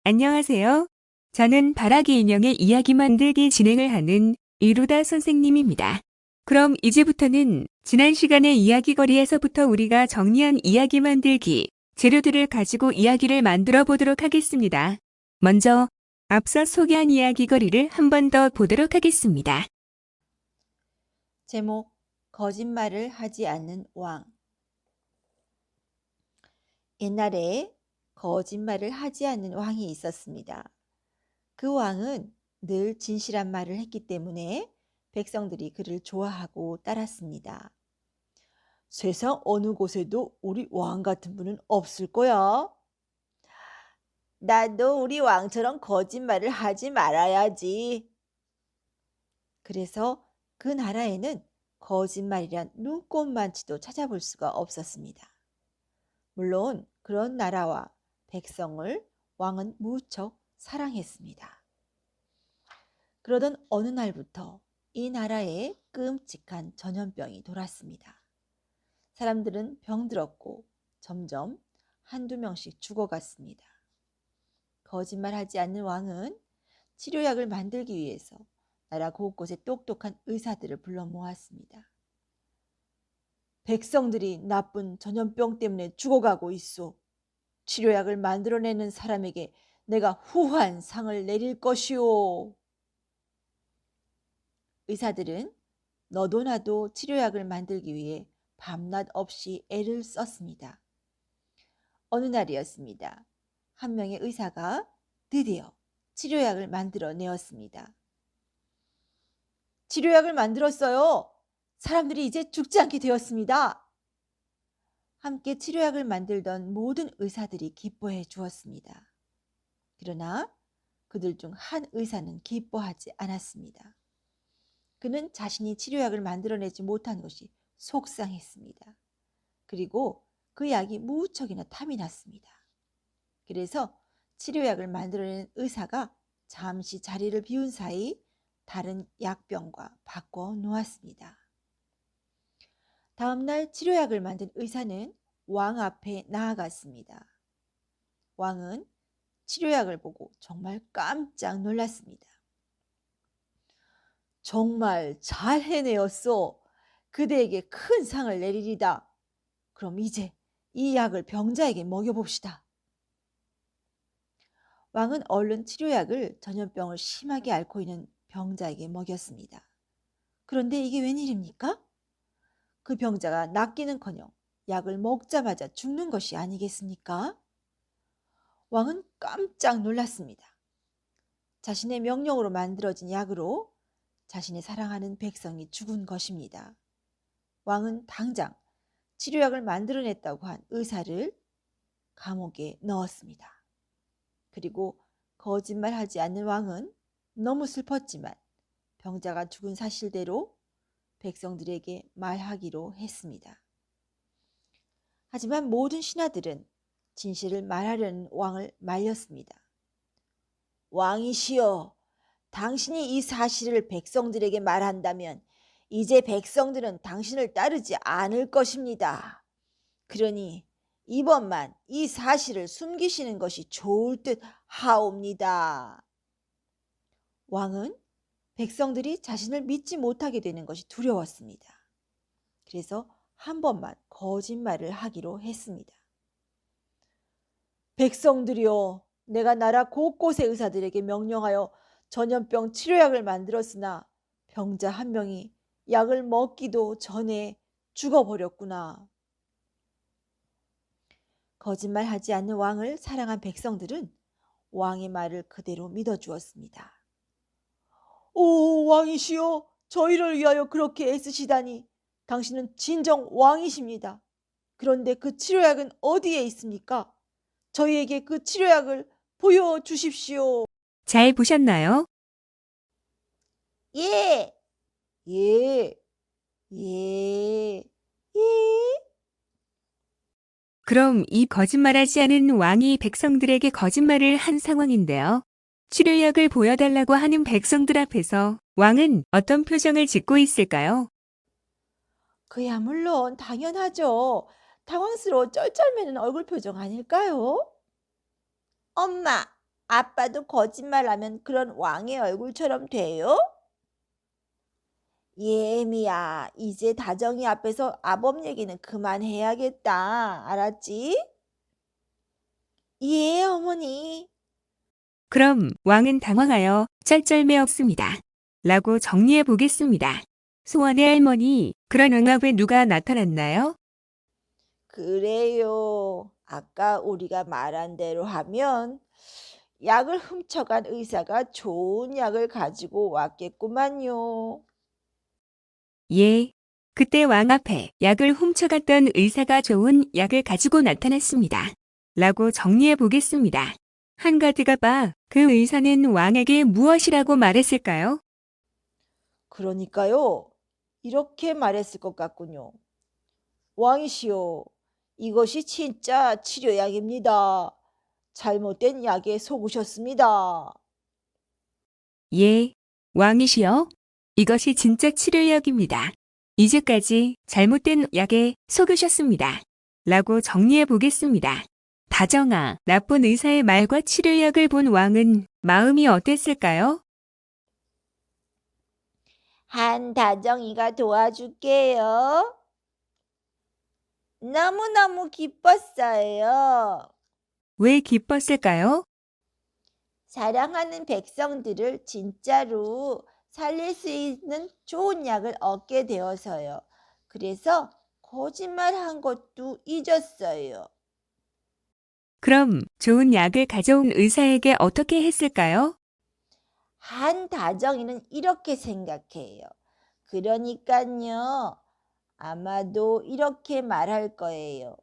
안녕하세요. 저는 바라기 인형의 이야기 만들기 진행을 하는 이루다 선생님입니다. 그럼 이제부터는 지난 시간의 이야기거리에서부터 우리가 정리한 이야기 만들기 재료들을 가지고 이야기를 만들어 보도록 하겠습니다. 먼저 앞서 소개한 이야기거리를 한 번 더 보도록 하겠습니다. 제목 거짓말을 하지 않는 왕. 옛날에 거짓말을 하지 않는 왕이 있었습니다. 그 왕은 늘 진실한 말을 했기 때문에 백성들이 그를 좋아하고 따랐습니다. 세상 어느 곳에도 우리 왕 같은 분은 없을 거야. 나도 우리 왕처럼 거짓말을 하지 말아야지. 그래서 그 나라에는 거짓말이란 눈꼽만치도 찾아볼 수가 없었습니다. 물론 그런 나라와 백성을 왕은 무척 사랑했습니다. 그러던 어느 날부터 이 나라에 끔찍한 전염병이 돌았습니다. 사람들은 병들었고 점점 한두 명씩 죽어갔습니다. 거짓말하지 않는 왕은 치료약을 만들기 위해서 나라 곳곳에 똑똑한 의사들을 불러 모았습니다. 백성들이 나쁜 전염병 때문에 죽어가고 있어. 치료약을 만들어내는 사람에게 내가 후한 상을 내릴 것이오. 의사들은 너도 나도 치료약을 만들기 위해 밤낮 없이 애를 썼습니다. 어느 날이었습니다. 한 명의 의사가 드디어 치료약을 만들어내었습니다. 치료약을 만들었어요. 사람들이 이제 죽지 않게 되었습니다. 함께 치료약을 만들던 모든 의사들이 기뻐해 주었습니다. 그러나 그들 중 한 의사는 기뻐하지 않았습니다. 그는 자신이 치료약을 만들어내지 못한 것이 속상했습니다. 그리고 그 약이 무척이나 탐이 났습니다. 그래서 치료약을 만들어낸 의사가 잠시 자리를 비운 사이 다른 약병과 바꿔 놓았습니다. 다음 날 치료약을 만든 의사는 왕 앞에 나아갔습니다. 왕은 치료약을 보고 정말 깜짝 놀랐습니다. 정말 잘 해내었소. 그대에게 큰 상을 내리리다. 그럼 이제 이 약을 병자에게 먹여봅시다. 왕은 얼른 치료약을 전염병을 심하게 앓고 있는 병자에게 먹였습니다. 그런데 이게 웬일입니까? 그 병자가 낫기는커녕 약을 먹자마자 죽는 것이 아니겠습니까? 왕은 깜짝 놀랐습니다. 자신의 명령으로 만들어진 약으로 자신의 사랑하는 백성이 죽은 것입니다. 왕은 당장 치료약을 만들어냈다고 한 의사를 감옥에 넣었습니다. 그리고 거짓말하지 않는 왕은 너무 슬펐지만 병자가 죽은 사실대로 백성들에게 말하기로 했습니다. 하지만 모든 신하들은 진실을 말하려는 왕을 말렸습니다. 왕이시여, 당신이 이 사실을 백성들에게 말한다면 이제 백성들은 당신을 따르지 않을 것입니다. 그러니 이번만 이 사실을 숨기시는 것이 좋을 듯 하옵니다. 왕은 백성들이 자신을 믿지 못하게 되는 것이 두려웠습니다. 그래서 한 번만 거짓말을 하기로 했습니다. 백성들이여, 내가 나라 곳곳의 의사들에게 명령하여 전염병 치료약을 만들었으나 병자 한 명이 약을 먹기도 전에 죽어버렸구나. 거짓말하지 않는 왕을 사랑한 백성들은 왕의 말을 그대로 믿어주었습니다. 오, 왕이시여, 저희를 위하여 그렇게 애쓰시다니 당신은 진정 왕이십니다. 그런데 그 치료약은 어디에 있습니까? 저희에게 그 치료약을 보여주십시오. 잘 보셨나요? 예, 예, 예, 예. 그럼 이 거짓말하지 않은 왕이 백성들에게 거짓말을 한 상황인데요. 치료약을 보여달라고 하는 백성들 앞에서 왕은 어떤 표정을 짓고 있을까요? 그야 물론 당연하죠. 당황스러워 쩔쩔매는 얼굴 표정 아닐까요? 엄마, 아빠도 거짓말하면 그런 왕의 얼굴처럼 돼요? 예미야, 이제 다정이 앞에서 아범 얘기는 그만해야겠다. 알았지? 예, 어머니. 그럼 왕은 당황하여 쩔쩔매없습니다. 라고 정리해 보겠습니다. 소원의 할머니, 그런 응합에 누가 나타났나요? 그래요. 아까 우리가 말한 대로 하면 약을 훔쳐간 의사가 좋은 약을 가지고 왔겠구만요. 예. 그때 왕 앞에 약을 훔쳐갔던 의사가 좋은 약을 가지고 나타났습니다. 라고 정리해 보겠습니다. 한가드가 봐, 그 의사는 왕에게 무엇이라고 말했을까요? 그러니까요. 이렇게 말했을 것 같군요. 왕이시여, 이것이 진짜 치료약입니다. 잘못된 약에 속으셨습니다. 예. 왕이시여, 이것이 진짜 치료약입니다. 이제까지 잘못된 약에 속으셨습니다. 라고 정리해 보겠습니다. 다정아, 나쁜 의사의 말과 치료약을 본 왕은 마음이 어땠을까요? 한다정이가 도와줄게요. 너무너무 기뻤어요. 왜 기뻤을까요? 사랑하는 백성들을 진짜로 살릴 수 있는 좋은 약을 얻게 되어서요. 그래서 거짓말한 것도 잊었어요. 그럼 좋은 약을 가져온 의사에게 어떻게 했을까요? 한다정이는 이렇게 생각해요. 그러니까요. 아마도 이렇게 말할 거예요.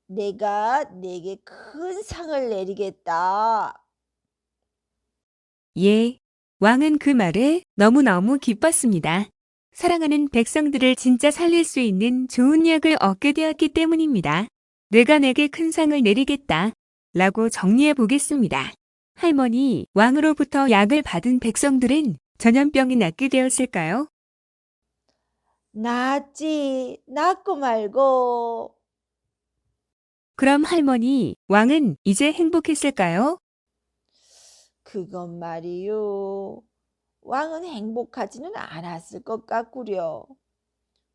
내가 내게 큰 상을 내리겠다. 예. 왕은 그 말에 너무너무 기뻤습니다. 사랑하는 백성들을 진짜 살릴 수 있는 좋은 약을 얻게 되었기 때문입니다. 내가 내게 큰 상을 내리겠다. 라고 정리해 보겠습니다. 할머니, 왕으로부터 약을 받은 백성들은 전염병이 낫게 되었을까요? 낫지, 낫고 말고. 그럼 할머니, 왕은 이제 행복했을까요? 그것 말이요. 왕은 행복하지는 않았을 것 같구려.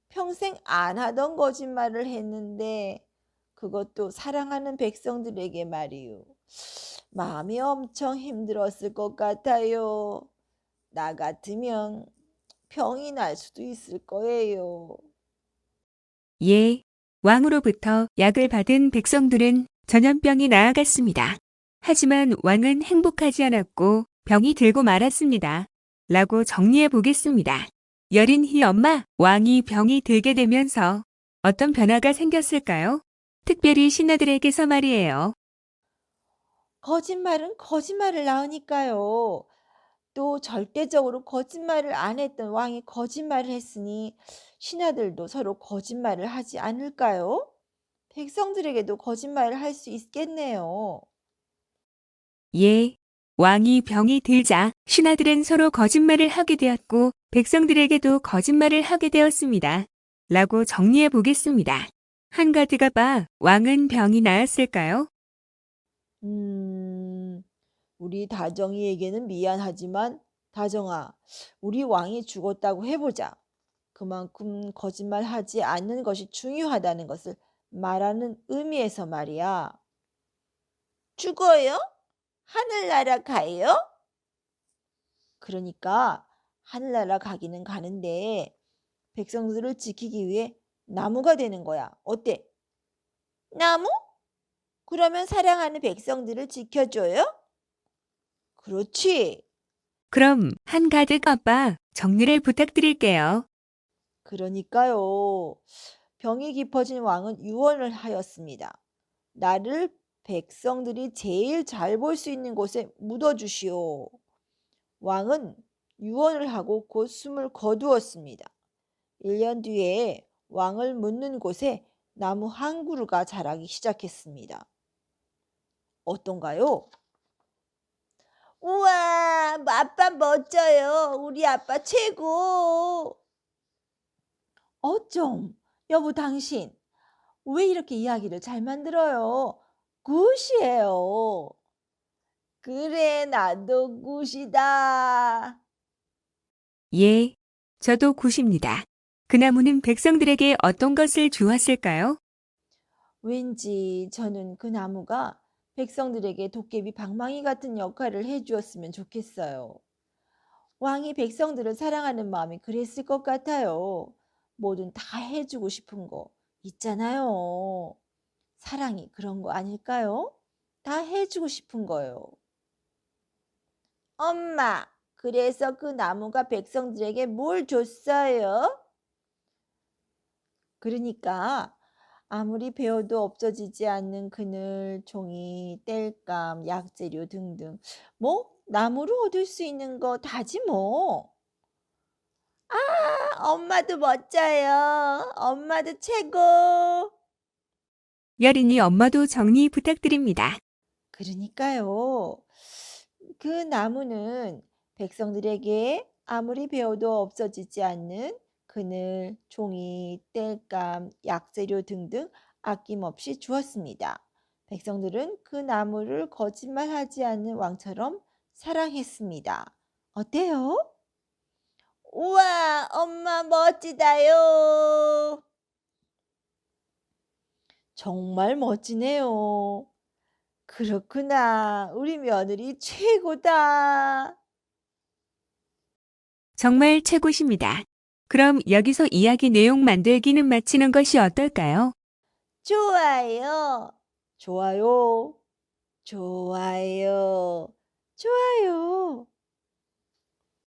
평생 안 하던 거짓말을 했는데 그것도 사랑하는 백성들에게 말이요. 마음이 엄청 힘들었을 것 같아요. 나 같으면 병이 날 수도 있을 거예요. 예. 왕으로부터 약을 받은 백성들은 전염병이 나아갔습니다. 하지만 왕은 행복하지 않았고 병이 들고 말았습니다. 라고 정리해 보겠습니다. 여린 희 엄마, 왕이 병이 들게 되면서 어떤 변화가 생겼을까요? 특별히 신하들에게서 말이에요. 거짓말은 거짓말을 낳으니까요. 또 절대적으로 거짓말을 안 했던 왕이 거짓말을 했으니 신하들도 서로 거짓말을 하지 않을까요? 백성들에게도 거짓말을 할 수 있겠네요. 예. 왕이 병이 들자 신하들은 서로 거짓말을 하게 되었고 백성들에게도 거짓말을 하게 되었습니다. 라고 정리해 보겠습니다. 한가드가 봐 왕은 병이 나았을까요? 음, 우리 다정이에게는 미안하지만 다정아, 우리 왕이 죽었다고 해보자. 그만큼 거짓말하지 않는 것이 중요하다는 것을 말하는 의미에서 말이야. 죽어요? 하늘나라 가요? 그러니까 하늘나라 가기는 가는데 백성들을 지키기 위해 나무가 되는 거야. 어때? 나무? 그러면 사랑하는 백성들을 지켜줘요? 그렇지. 그럼 한가득 아빠 정리를 부탁드릴게요. 그러니까요. 병이 깊어진 왕은 유언을 하였습니다. 나를 백성들이 제일 잘 볼 수 있는 곳에 묻어주시오. 왕은 유언을 하고 곧 숨을 거두었습니다. 1년 뒤에 왕을 묻는 곳에 나무 한 그루가 자라기 시작했습니다. 어떤가요? 우와, 아빠 멋져요. 우리 아빠 최고. 어쩜, 여보 당신 왜 이렇게 이야기를 잘 만들어요? 굿이에요. 그래, 나도 굿이다. 예, 저도 굿입니다. 그 나무는 백성들에게 어떤 것을 주었을까요? 왠지 저는 그 나무가 백성들에게 도깨비 방망이 같은 역할을 해주었으면 좋겠어요. 왕이 백성들을 사랑하는 마음이 그랬을 것 같아요. 뭐든 다 해주고 싶은 거 있잖아요. 사랑이 그런 거 아닐까요? 다 해주고 싶은 거요. 엄마, 그래서 그 나무가 백성들에게 뭘 줬어요? 그러니까 아무리 배워도 없어지지 않는 그늘, 종이, 땔감, 약재료 등등 뭐 나무로 얻을 수 있는 거 다지 뭐. 엄마도 멋져요. 엄마도 최고. 여린이 엄마도 정리 부탁드립니다. 그러니까요. 그 나무는 백성들에게 아무리 배워도 없어지지 않는 그늘, 종이, 땔감, 약재료 등등 아낌없이 주었습니다. 백성들은 그 나무를 거짓말하지 않는 왕처럼 사랑했습니다. 어때요? 우와, 엄마 멋지다요. 정말 멋지네요. 그렇구나. 우리 며느리 최고다. 정말 최고십니다. 그럼 여기서 이야기 내용 만들기는 마치는 것이 어떨까요? 좋아요. 좋아요. 좋아요. 좋아요.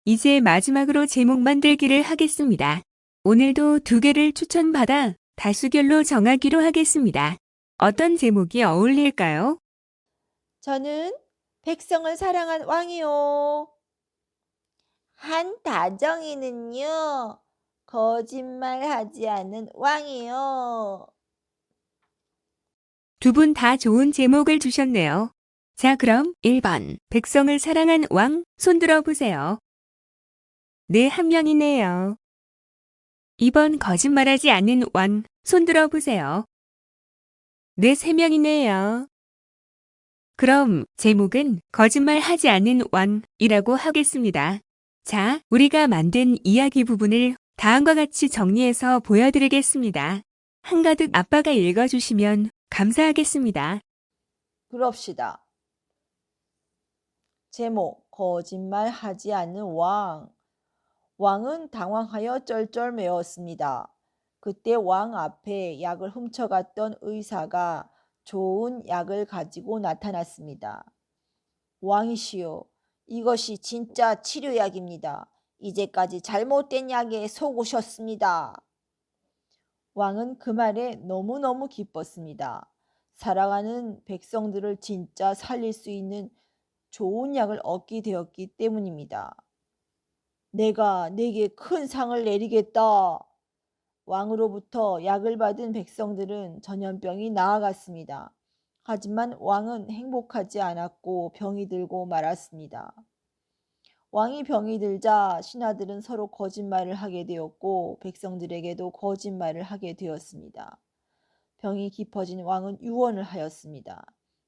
이제 마지막으로 제목 만들기를 하겠습니다. 오늘도 2개를 추천받아 다수결로 정하기로 하겠습니다. 어떤 제목이 어울릴까요? 저는 백성을 사랑한 왕이요. 한다정이는요. 거짓말하지 않는 왕이요. 2분 다 좋은 제목을 주셨네요. 자, 그럼 1번 백성을 사랑한 왕 손들어 보세요. 네, 1명이네요. 2번 거짓말하지 않는 왕 손들어 보세요. 네, 3명이네요. 그럼 제목은 거짓말하지 않는 왕이라고 하겠습니다. 자, 우리가 만든 이야기 부분을 다음과 같이 정리해서 보여드리겠습니다. 한가득 아빠가 읽어주시면 감사하겠습니다. 그럽시다. 제목 거짓말하지 않는 왕. 왕은 당황하여 쩔쩔매었습니다. 그때 왕 앞에 약을 훔쳐갔던 의사가 좋은 약을 가지고 나타났습니다. 왕이시여, 이것이 진짜 치료약입니다. 이제까지 잘못된 약에 속으셨습니다. 왕은 그 말에 너무너무 기뻤습니다. 살아가는 백성들을 진짜 살릴 수 있는 좋은 약을 얻게 되었기 때문입니다. 내가 네게 큰 상을 내리겠다. 왕으로부터 약을 받은 백성들은 전염병이 나아갔습니다. 하지만 왕은 행복하지 않았고 병이 들고 말았습니다. 왕이 병이 들자 신하들은 서로 거짓말을 하게 되었고 백성들에게도 거짓말을 하게 되었습니다. 병이 깊어진 왕은 유언을 하였습니다.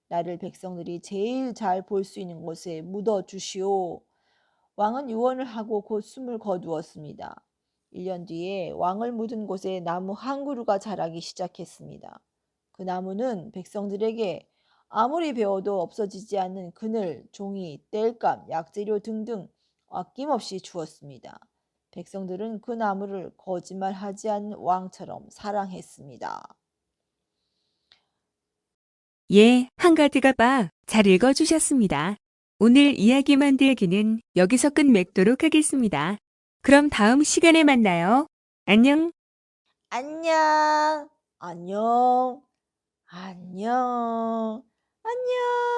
나를 백성들이 제일 잘 볼 수 있는 곳에 묻어 주시오. 왕은 유언을 하고 곧 숨을 거두었습니다. 1년 뒤에 왕을 묻은 곳에 나무 한 그루가 자라기 시작했습니다. 그 나무는 백성들에게 아무리 배워도 없어지지 않는 그늘, 종이, 땔감, 약재료 등등 아낌없이 주었습니다. 백성들은 그 나무를 거짓말하지 않는 왕처럼 사랑했습니다. 예, 한가득 아빠 잘 읽어주셨습니다. 오늘 이야기 만들기는 여기서 끝맺도록 하겠습니다. 그럼 다음 시간에 만나요. 안녕. 안녕, 안녕, 안녕, 안녕.